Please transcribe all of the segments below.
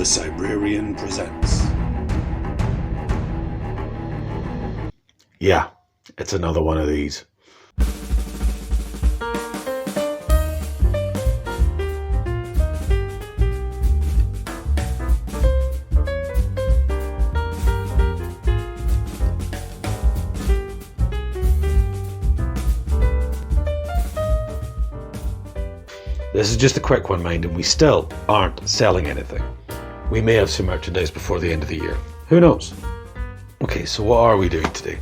Cybrarian presents. Yeah, it's another one of these. This is just a quick one, mind, and we still aren't selling anything. We may have some merchandise before the end of the year. Who knows? Okay, so what are we doing today?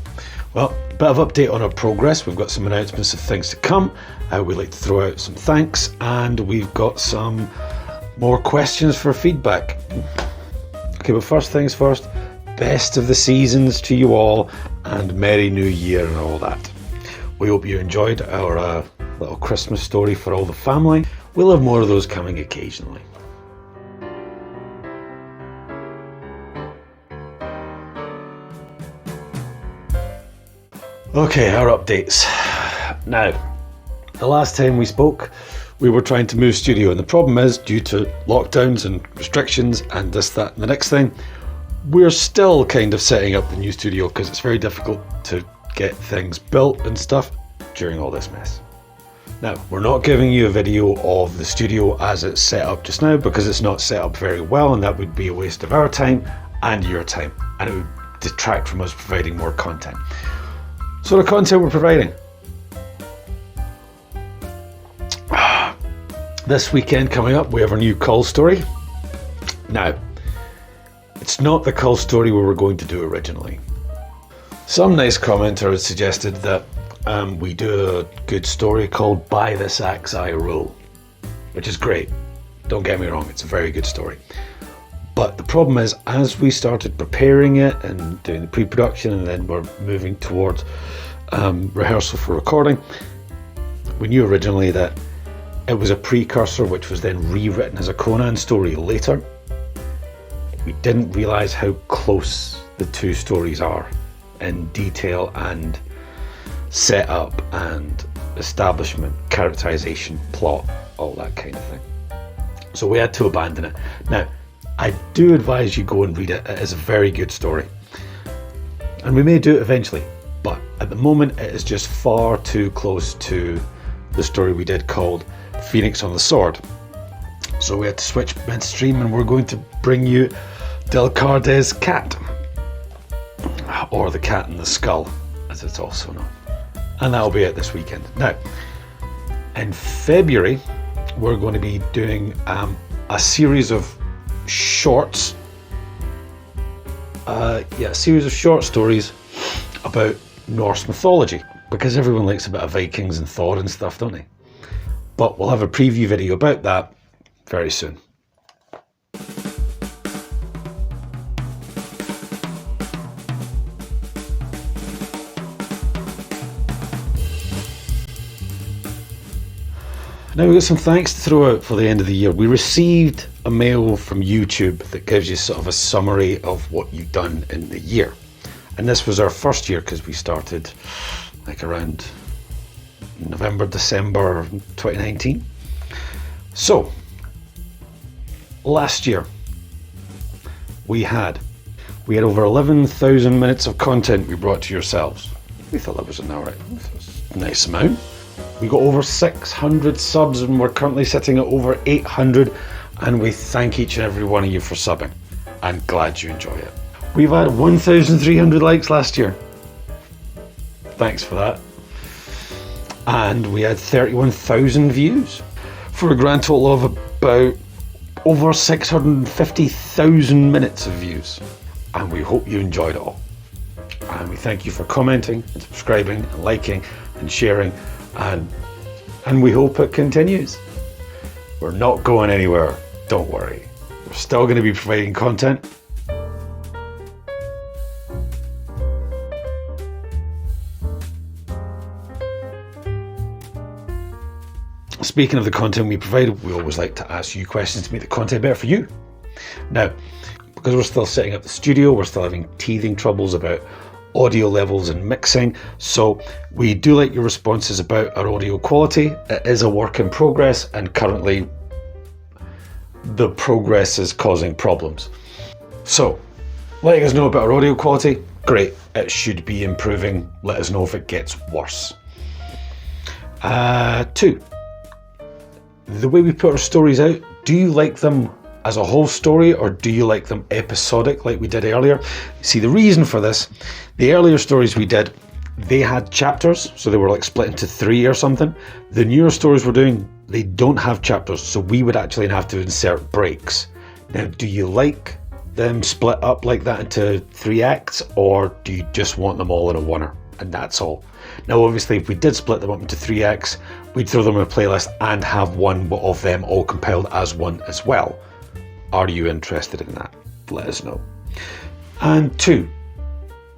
Well, a bit of update on our progress. We've got some announcements of things to come. We'd like to throw out some thanks, and we've got some more questions for feedback. Okay, but first things first, best of the seasons to you all, and Merry New Year and all that. We hope you enjoyed our little Christmas story for all the family. We'll have more of those coming occasionally. Okay, our updates. Now, the last time we spoke, we were trying to move studio, and the problem is, due to lockdowns and restrictions and this, that, and the next thing, we're still kind of setting up the new studio because it's very difficult to get things built and stuff during all this mess. Now, we're not giving you a video of the studio as it's set up just now because it's not set up very well, and that would be a waste of our time and your time, and it would detract from us providing more content. So the content we're providing. This weekend coming up, we have our new Cull story. Now, it's not the Cull story we were going to do originally. Some nice commenter had suggested that we do a good story called By This Axe I Rule, which is great. Don't get me wrong, it's a very good story. But the problem is, as we started preparing it and doing the pre-production, and then we're moving towards rehearsal for recording, we knew originally that it was a precursor which was then rewritten as a Conan story later. We didn't realise how close the two stories are in detail and setup and establishment, characterization, plot, all that kind of thing. So we had to abandon it. Now, I do advise you go and read it. It is a very good story. And we may do it eventually, but at the moment it is just far too close to the story we did called Phoenix on the Sword. So we had to switch midstream, and we're going to bring you Del Carde's Cat, or The Cat in the Skull, as it's also known. And that'll be it this weekend. Now, in February, we're going to be doing a series of shorts. A series of short stories about Norse mythology, because everyone likes a bit of Vikings and Thor and stuff, don't they? But we'll have a preview video about that very soon. Now we've got some thanks to throw out for the end of the year. We received a mail from YouTube that gives you sort of a summary of what you've done in the year. And this was our first year because we started like around November, December 2019. So, last year we had over 11,000 minutes of content we brought to yourselves. We thought that was a nice amount. We got over 600 subs, and we're currently sitting at over 800, and we thank each and every one of you for subbing. I'm glad you enjoy it. We've had 1,300 likes last year. Thanks for that. And we had 31,000 views for a grand total of about over 650,000 minutes of views. And we hope you enjoyed it all. And we thank you for commenting and subscribing and liking and sharing. And we hope it continues. We're not going anywhere, don't worry. We're still going to be providing content. Speaking of the content we provide, we always like to ask you questions to make the content better for you. Now, because we're still setting up the studio, we're still having teething troubles about audio levels and mixing, so we do like your responses about our audio quality. It is a work in progress, and currently the progress is causing problems. So, letting us know about our audio quality, great, it should be improving. Let us know if it gets worse. 2, the way we put our stories out, do you like them as a whole story or do you like them episodic like we did earlier? See, the reason for this, the earlier stories we did, they had chapters, so they were like split into 3 or something. The newer stories we're doing, they don't have chapters, so we would actually have to insert breaks. Now, do you like them split up like that into 3 acts, or do you just want them all in a oneer? And that's all. Now, obviously, if we did split them up into 3 acts, we'd throw them in a playlist and have one of them all compiled as one as well. Are you interested in that? Let us know. And 2,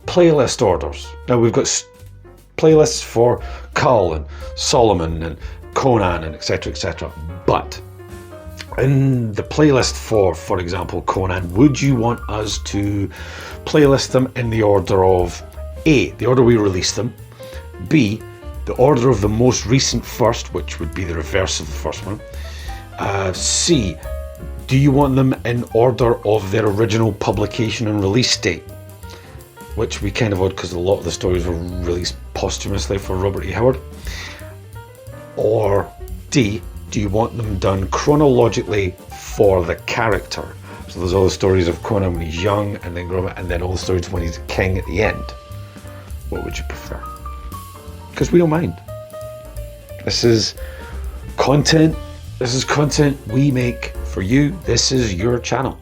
playlist orders. Now, we've got playlists for Cull and Solomon and Conan and etc, etc. But in the playlist for example, Conan, would you want us to playlist them in the order of A, the order we release them, B, the order of the most recent first, which would be the reverse of the first one, C, do you want them in order of their original publication and release date, which we kind of odd because a lot of the stories were released posthumously for Robert E. Howard, or D, do you want them done chronologically for the character? So there's all the stories of Conan when he's young and then grown up, and then all the stories when he's a king at the end. What would you prefer? Because we don't mind. This is content. This is content we make for you. This is your channel.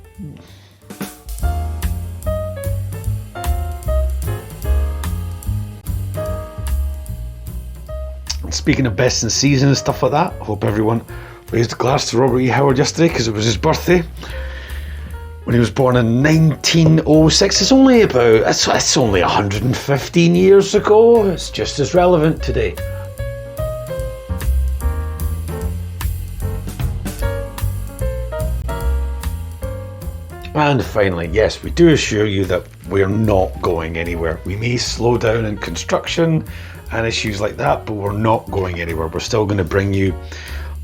And speaking of best in season and stuff like that, I hope everyone raised a glass to Robert E. Howard yesterday because it was his birthday. When he was born in 1906, it's only 115 years ago. It's just as relevant today. And finally, yes, we do assure you that we're not going anywhere. We may slow down in construction and issues like that, but we're not going anywhere. We're still going to bring you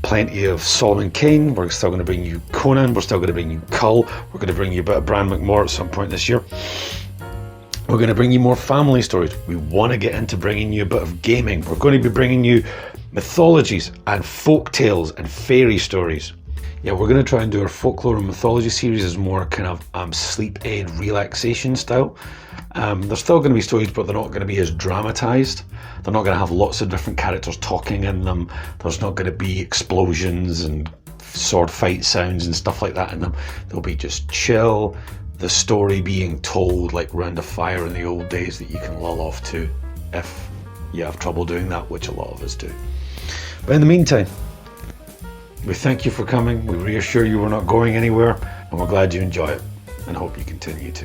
plenty of Solomon Kane, we're still going to bring you Conan, we're still going to bring you Cull, we're going to bring you a bit of Bran McMore at some point this year. We're going to bring you more family stories. We want to get into bringing you a bit of gaming. We're going to be bringing you mythologies and folk tales and fairy stories. Yeah, we're going to try and do our folklore and mythology series as more kind of sleep aid relaxation style. There's still going to be stories, but they're not going to be as dramatized. They're not going to have lots of different characters talking in them. There's not going to be explosions and sword fight sounds and stuff like that in them. They'll be just chill, the story being told like round a fire in the old days that you can lull off to if you have trouble doing that, which a lot of us do. But in the meantime, we thank you for coming. We reassure you we're not going anywhere, and we're glad you enjoy it and hope you continue to.